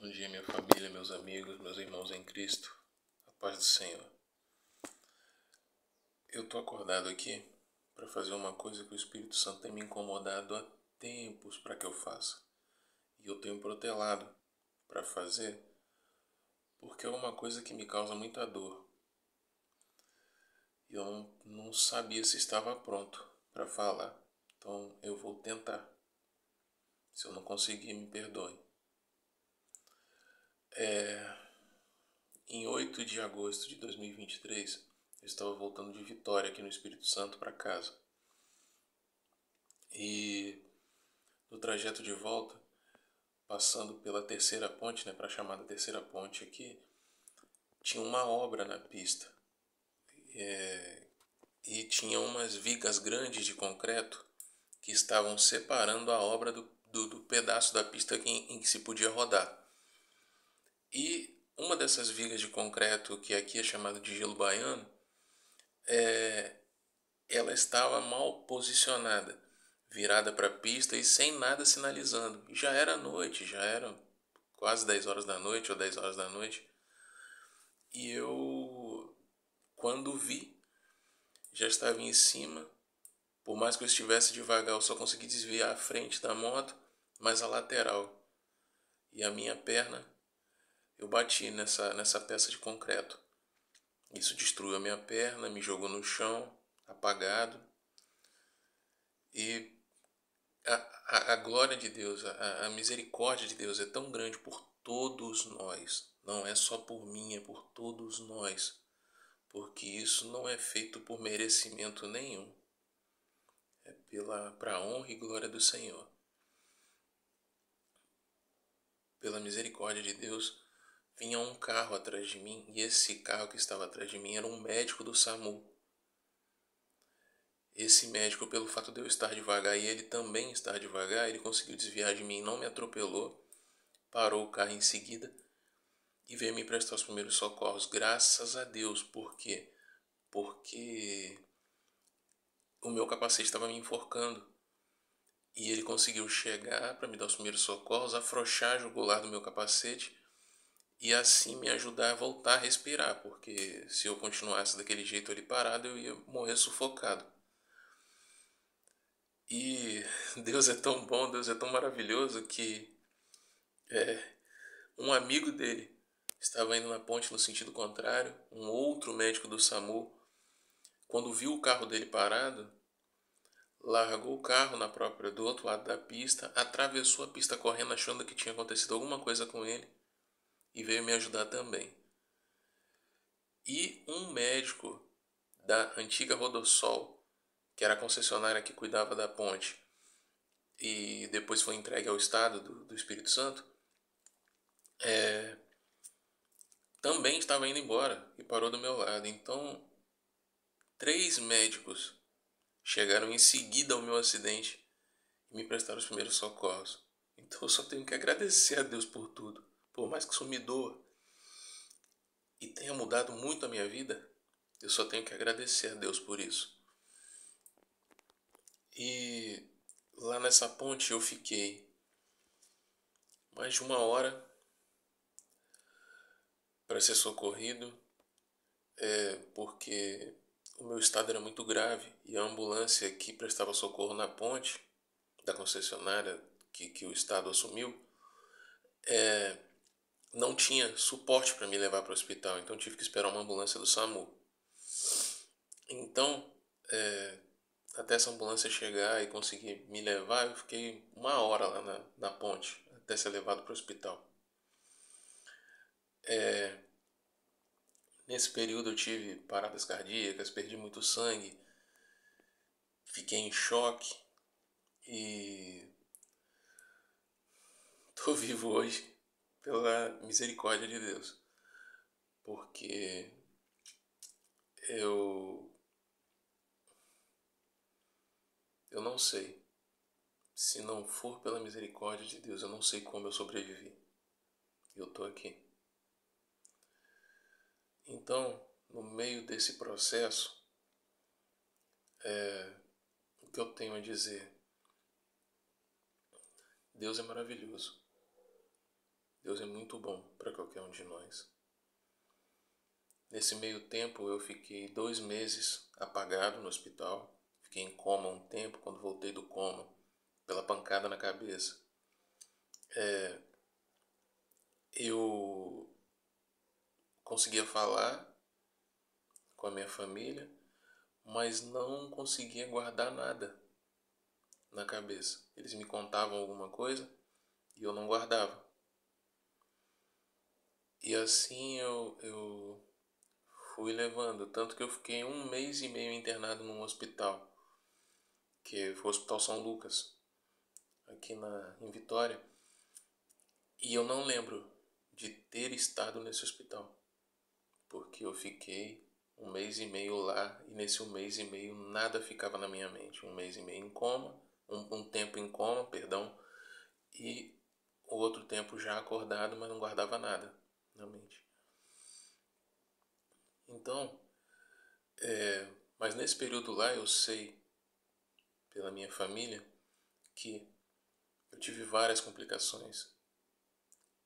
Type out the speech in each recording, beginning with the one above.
Bom dia, minha família, meus amigos, meus irmãos em Cristo. A paz do Senhor. Eu tô acordado aqui para fazer uma coisa que o Espírito Santo tem me incomodado há tempos para que eu faça. E eu tenho protelado para fazer porque é uma coisa que me causa muita dor. E eu não sabia se estava pronto para falar. Então eu vou tentar. Se eu não conseguir, me perdoe. Em 8 de agosto de 2023, eu estava voltando de Vitória aqui no Espírito Santo para casa. E no trajeto de volta, passando pela terceira ponte, para a chamada terceira ponte aqui, tinha uma obra na pista. E tinha umas vigas grandes de concreto que estavam separando a obra do pedaço da pista em que se podia rodar. E uma dessas vigas de concreto, que aqui é chamada de gelo baiano, ela estava mal posicionada, virada para a pista e sem nada sinalizando. Já era noite, já era quase 10 horas da noite ou 10 horas da noite. E eu, quando vi, já estava em cima. Por mais que eu estivesse devagar, eu só consegui desviar a frente da moto, mas a lateral. E a minha perna, eu bati nessa peça de concreto. Isso destruiu a minha perna, me jogou no chão, apagado. E a glória de Deus, a misericórdia de Deus é tão grande por todos nós. Não é só por mim, é por todos nós. Porque isso não é feito por merecimento nenhum. É para a honra e glória do Senhor. Pela misericórdia de Deus, vinha um carro atrás de mim. E esse carro que estava atrás de mim era um médico do SAMU. Esse médico, pelo fato de eu estar devagar e ele também estar devagar, ele conseguiu desviar de mim, não me atropelou. Parou o carro em seguida e veio me prestar os primeiros socorros. Graças a Deus. Por quê? Porque o meu capacete estava me enforcando. E ele conseguiu chegar para me dar os primeiros socorros, afrouxar a jugular do meu capacete e assim me ajudar a voltar a respirar. Porque se eu continuasse daquele jeito ali parado, eu ia morrer sufocado. E Deus é tão bom, Deus é tão maravilhoso que um amigo dele estava indo na ponte no sentido contrário, um outro médico do SAMU, quando viu o carro dele parado, largou o carro do outro lado da pista, atravessou a pista correndo achando que tinha acontecido alguma coisa com ele e veio me ajudar também. E um médico da antiga Rodossol, que era a concessionária que cuidava da ponte e depois foi entregue ao Estado do Espírito Santo, também estava indo embora e parou do meu lado. Então, 3 médicos chegaram em seguida ao meu acidente e me prestaram os primeiros socorros. Então eu só tenho que agradecer a Deus por tudo. Por mais que isso me doa e tenha mudado muito a minha vida, eu só tenho que agradecer a Deus por isso. E lá nessa ponte eu fiquei mais de 1 hora para ser socorrido, porque o meu estado era muito grave e a ambulância que prestava socorro na ponte da concessionária que o Estado assumiu, não tinha suporte para me levar para o hospital, então tive que esperar uma ambulância do SAMU. Então, até essa ambulância chegar e conseguir me levar, eu fiquei 1 hora lá na ponte, até ser levado para o hospital. Nesse período eu tive paradas cardíacas, perdi muito sangue, fiquei em choque e estou vivo hoje pela misericórdia de Deus. Porque eu não sei. Se não for pela misericórdia de Deus, eu não sei como eu sobrevivi. Eu tô aqui. Então, no meio desse processo, o que eu tenho a dizer? Deus é maravilhoso. Deus é muito bom para qualquer um de nós. Nesse meio tempo eu fiquei 2 meses apagado no hospital. Fiquei em coma um tempo. Quando voltei do coma, pela pancada na cabeça, eu conseguia falar com a minha família, mas não conseguia guardar nada na cabeça. Eles me contavam alguma coisa e eu não guardava. E assim eu fui levando, tanto que eu fiquei 1 mês e meio internado num hospital, que foi o Hospital São Lucas, aqui em Vitória. E eu não lembro de ter estado nesse hospital, porque eu fiquei 1 mês e meio lá, e nesse 1 mês e meio nada ficava na minha mente. 1 mês e meio em coma, um tempo em coma, perdão, e o outro tempo já acordado, mas não guardava nada na mente. Então, mas nesse período lá eu sei, pela minha família, que eu tive várias complicações.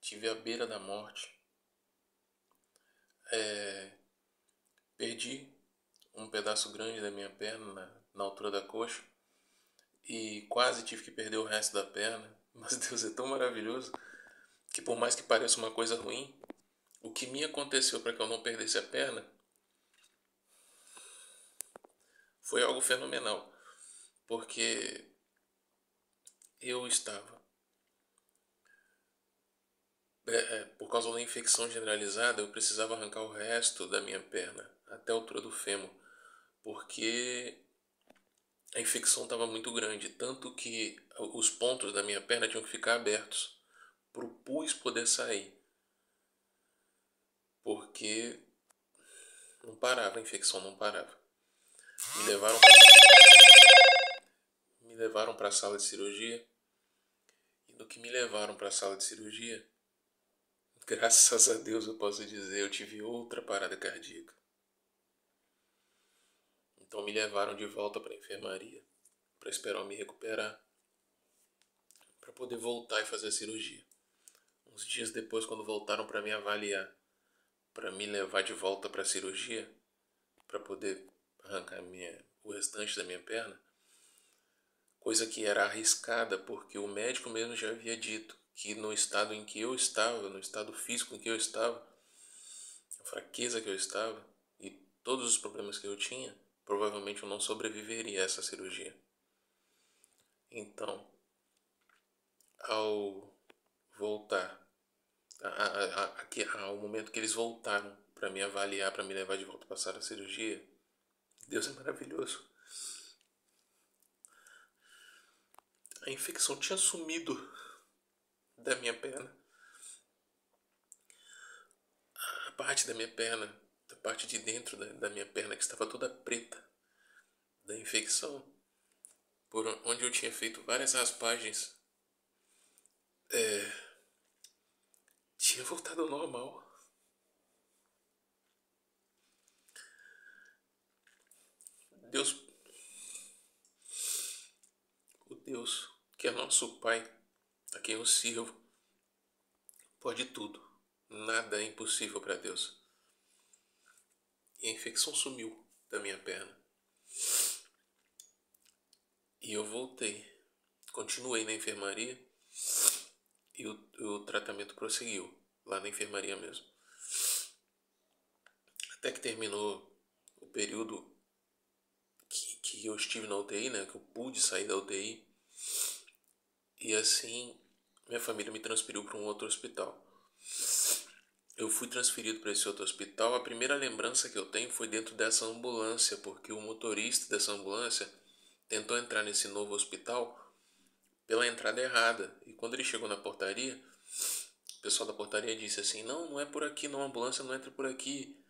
Tive à beira da morte. Perdi um pedaço grande da minha perna na altura da coxa e quase tive que perder o resto da perna. Mas Deus é tão maravilhoso que, por mais que pareça uma coisa ruim, o que me aconteceu para que eu não perdesse a perna foi algo fenomenal, porque eu estava, por causa da infecção generalizada, eu precisava arrancar o resto da minha perna até a altura do fêmur, porque a infecção estava muito grande, tanto que os pontos da minha perna tinham que ficar abertos para o pus poder sair, porque não parava, a infecção não parava. Me levaram para a sala de cirurgia, e no que me levaram para a sala de cirurgia, graças a Deus eu posso dizer, eu tive outra parada cardíaca. Então me levaram de volta para a enfermaria, para esperar eu me recuperar, para poder voltar e fazer a cirurgia. Uns dias depois, quando voltaram para me avaliar, para me levar de volta para a cirurgia, para poder arrancar o restante da minha perna, coisa que era arriscada porque o médico mesmo já havia dito que no estado em que eu estava, no estado físico em que eu estava, a fraqueza que eu estava e todos os problemas que eu tinha, provavelmente eu não sobreviveria a essa cirurgia. Então, ao voltar, ao momento que eles voltaram para me avaliar, para me levar de volta para a sala de cirurgia, Deus é maravilhoso. A infecção tinha sumido da minha perna. A parte da minha perna, da parte de dentro da minha perna, que estava toda preta da infecção, por onde eu tinha feito várias raspagens, tinha voltado ao normal. Deus, o Deus que é nosso Pai, a quem eu sirvo, pode tudo. Nada é impossível para Deus. E a infecção sumiu da minha perna. E eu voltei. Continuei na enfermaria e o tratamento prosseguiu lá na enfermaria mesmo. Até que terminou o período que eu estive na UTI, né? Que eu pude sair da UTI. E assim, minha família me transferiu para um outro hospital. Eu fui transferido para esse outro hospital. A primeira lembrança que eu tenho foi dentro dessa ambulância, porque o motorista dessa ambulância tentou entrar nesse novo hospital pela entrada errada. E quando ele chegou na portaria, o pessoal da portaria disse assim: não é por aqui, não, a ambulância não entra por aqui.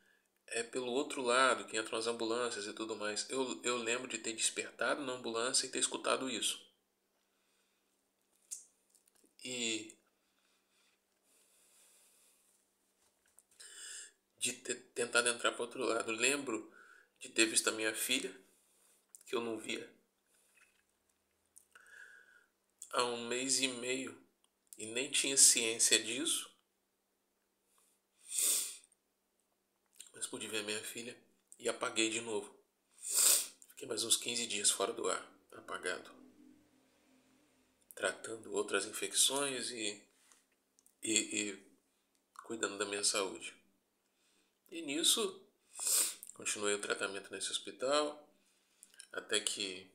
É pelo outro lado que entram as ambulâncias e tudo mais. Eu lembro de ter despertado na ambulância e ter escutado isso. E de ter tentado entrar para outro lado. Lembro de ter visto a minha filha, que eu não via há 1 mês e meio e nem tinha ciência disso, mas pude ver minha filha e apaguei de novo. Fiquei mais uns 15 dias fora do ar, apagado, tratando outras infecções e cuidando da minha saúde. E nisso, continuei o tratamento nesse hospital, até que,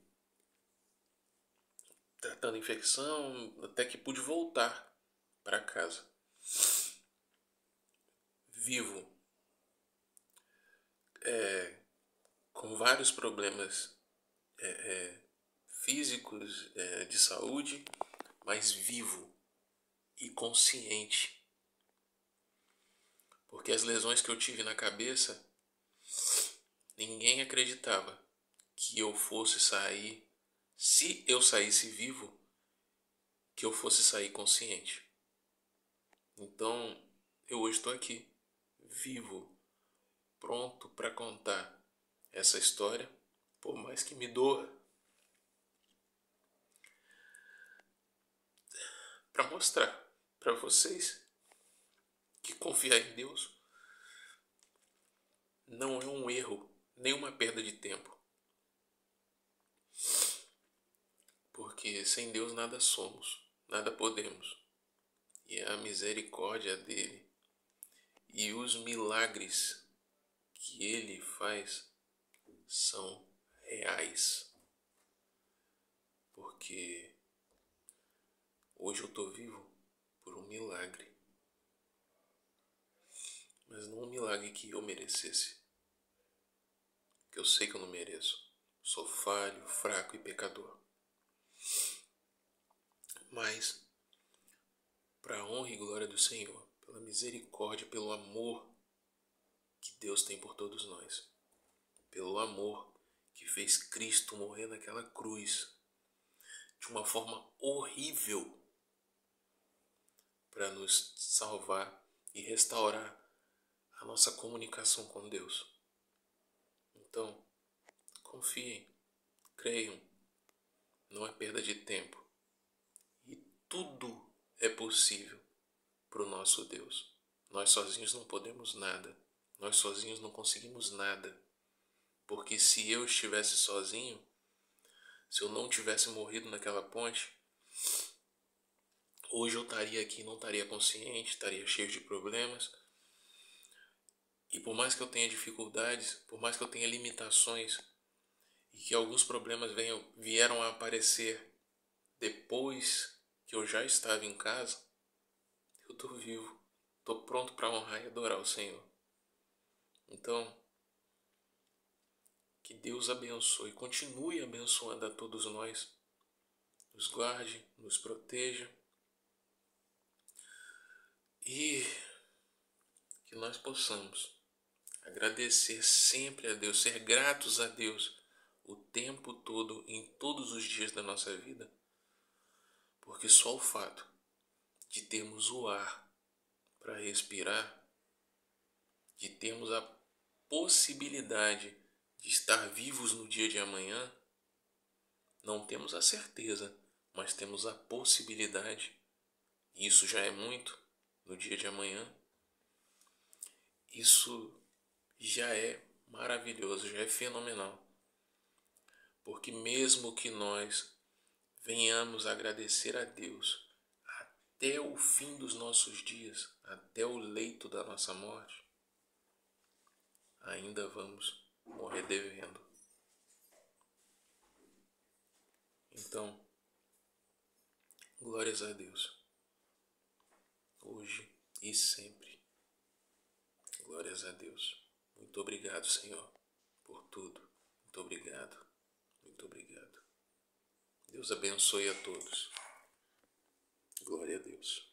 tratando a infecção, até que pude voltar para casa. Vivo, com vários problemas físicos, de saúde, mas vivo e consciente. Porque as lesões que eu tive na cabeça, ninguém acreditava que eu fosse sair, se eu saísse vivo, que eu fosse sair consciente. Então, eu hoje estou aqui, vivo, pronto para contar essa história, por mais que me doa, para mostrar para vocês que confiar em Deus não é um erro, nem uma perda de tempo. Porque sem Deus nada somos, nada podemos. E é a misericórdia dele e os milagres que ele faz são reais. Porque hoje eu estou vivo por um milagre. Mas não um milagre que eu merecesse. Que eu sei que eu não mereço. Sou falho, fraco e pecador. Mas, para a honra e glória do Senhor, pela misericórdia, pelo amor que Deus tem por todos nós, pelo amor que fez Cristo morrer naquela cruz de uma forma horrível para nos salvar e restaurar a nossa comunicação com Deus. Então, confiem, creiam, não é perda de tempo. E tudo é possível para o nosso Deus. Nós sozinhos não podemos nada, nós sozinhos não conseguimos nada. Porque se eu estivesse sozinho, se eu não tivesse morrido naquela ponte, hoje eu estaria aqui, não estaria consciente, estaria cheio de problemas. E por mais que eu tenha dificuldades, por mais que eu tenha limitações, e que alguns problemas vieram a aparecer depois que eu já estava em casa, eu estou vivo, estou pronto para honrar e adorar o Senhor. Então, que Deus abençoe, continue abençoando a todos nós, nos guarde, nos proteja e que nós possamos agradecer sempre a Deus, ser gratos a Deus o tempo todo, em todos os dias da nossa vida, porque só o fato de termos o ar para respirar, de termos a possibilidade de estar vivos no dia de amanhã, não temos a certeza, mas temos a possibilidade, e isso já é muito no dia de amanhã. Isso já é maravilhoso, já é fenomenal. Porque mesmo que nós venhamos agradecer a Deus até o fim dos nossos dias, até o leito da nossa morte, ainda vamos morrer devendo. Então, glórias a Deus, hoje e sempre. Glórias a Deus. Muito obrigado, Senhor, por tudo. Muito obrigado. Muito obrigado. Deus abençoe a todos. Glória a Deus.